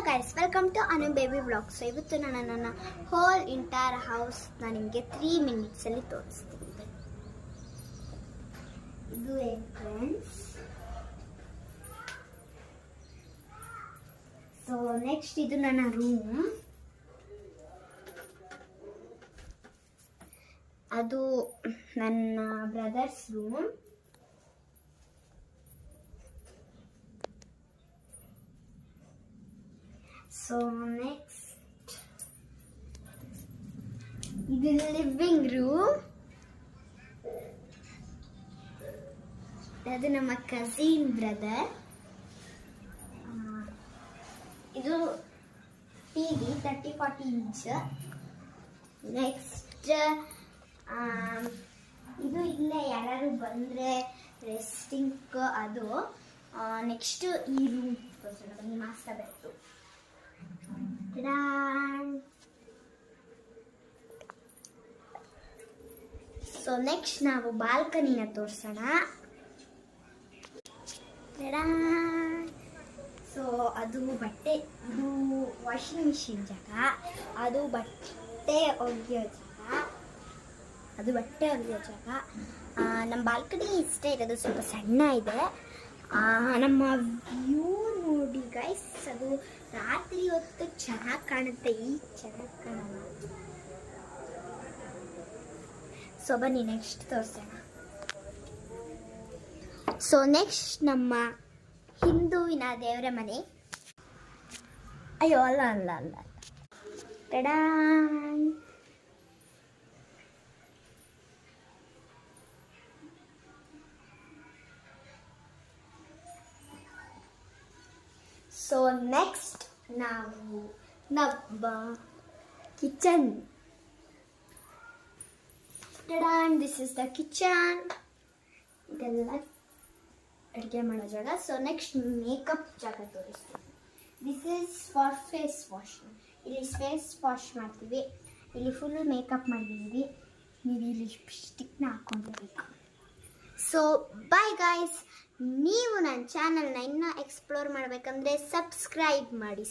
Guys, welcome to Anu baby vlog. So ಇವತ್ತು ನಾನು ನನ್ನ ಹೋಲ್ ಎಂಟೈರ್ ಹೌಸ್ ನಾನು ನಿಮಗೆ 3 ಮಿನಿಟ್ಸಲ್ಲಿ ತೋರಿಸ್ತೀನಿ. ಇದು ಎಂಟ್ರೆನ್ಸ್. ಸೊ ನೆಕ್ಸ್ಟ್ ಇದು ನನ್ನ ರೂಮ್. ಅದು ನನ್ನ ಬ್ರದರ್ಸ್ ರೂಮ್. ಸೊ ನೆಕ್ಸ್ಟ್ ಇದು ಲಿವಿಂಗ್ ರೂಮ್. ಅದು ನಮ್ಮ ಕಸಿನ್ ಬ್ರದರ್. ಇದು ಟಿವಿ 30-40 ಇಂಚ್. ನೆಕ್ಸ್ಟ್ ಇದು ಇಲ್ಲೇ ಯಾರು ಬಂದರೆ ರೆಸ್ಟಿಂಗ್ ಅದು. ನೆಕ್ಸ್ಟ್ ಈ ರೂಮ್ ಬನ್ನಿ, ಮಾಸ್ಟರ್ ಬೆಡ್ರೂಮ್. ಸೊ ನೆಕ್ಸ್ಟ್ ನಾವು ಬಾಲ್ಕನಿನ ತೋರಿಸೋಣ. ಸೊ ಅದು ಬಟ್ಟೆ, ಇದು ವಾಷಿಂಗ್ ಮಿಷಿನ್ ಜಾಗ, ಅದು ಬಟ್ಟೆ ಒಗೆಯೋ ಜಾಗ. ನಮ್ಮ ಬಾಲ್ಕನಿ ಇಷ್ಟೇ ಇರೋದು, ಸ್ವಲ್ಪ ಸಣ್ಣ ಇದೆ. ನಮ್ಮ ವ್ಯೂ ನೋಡಿ ಗೈಸ್, ಅದು ರಾತ್ರಿ ಹೊತ್ತು ಚೆನ್ನಾಗಿ ಕಾಣುತ್ತೆ, ಈಗ ಚೆನ್ನಾಗಿ ಕಾಣಲ್ಲ. ಸೊ ಬನ್ನಿ ನೆಕ್ಸ್ಟ್ ತೋರಿಸೋಣ. ಸೊ ನೆಕ್ಸ್ಟ್ ನಮ್ಮ ಹಿಂದೂವಿನ ದೇವರ ಮನೆ. ಅಯ್ಯೋ ಅಲ್ಲ ಟಡಾ. ಸೊ ನೆಕ್ಸ್ಟ್ ನಾವು ನಮ್ಮ kitchen. This is the kitchen. ಇದೆಲ್ಲ ಅಡುಗೆ ಮಾಡೋ ಜಾಗ. ಸೊ ನೆಕ್ಸ್ಟ್ ಮೇಕಪ್ ಜಾಗ ತೋರಿಸ್ತೀನಿ. This is for face wash. ಇಲ್ಲಿ ಫೇಸ್ ವಾಶ್ ಮಾಡ್ತೀವಿ. ಇಲ್ಲಿ ಫುಲ್ ಮೇಕಪ್ ಮಾಡಿದ್ದೀವಿ. ನೀವು ಇಲ್ಲಿ ಲಿಪ್ಸ್ಟಿಕ್ನ ಹಾಕ್ಕೊಂಡಿರ್ಬೇಕು. ಸೊ ಬಾಯ್ ಗಾಯ್ಸ್, ನೀವು ನನ್ನ ಚಾನಲ್ನ ಇನ್ನೂ ಎಕ್ಸ್ಪ್ಲೋರ್ ಮಾಡಬೇಕಂದ್ರೆ ಸಬ್ಸ್ಕ್ರೈಬ್ ಮಾಡಿ.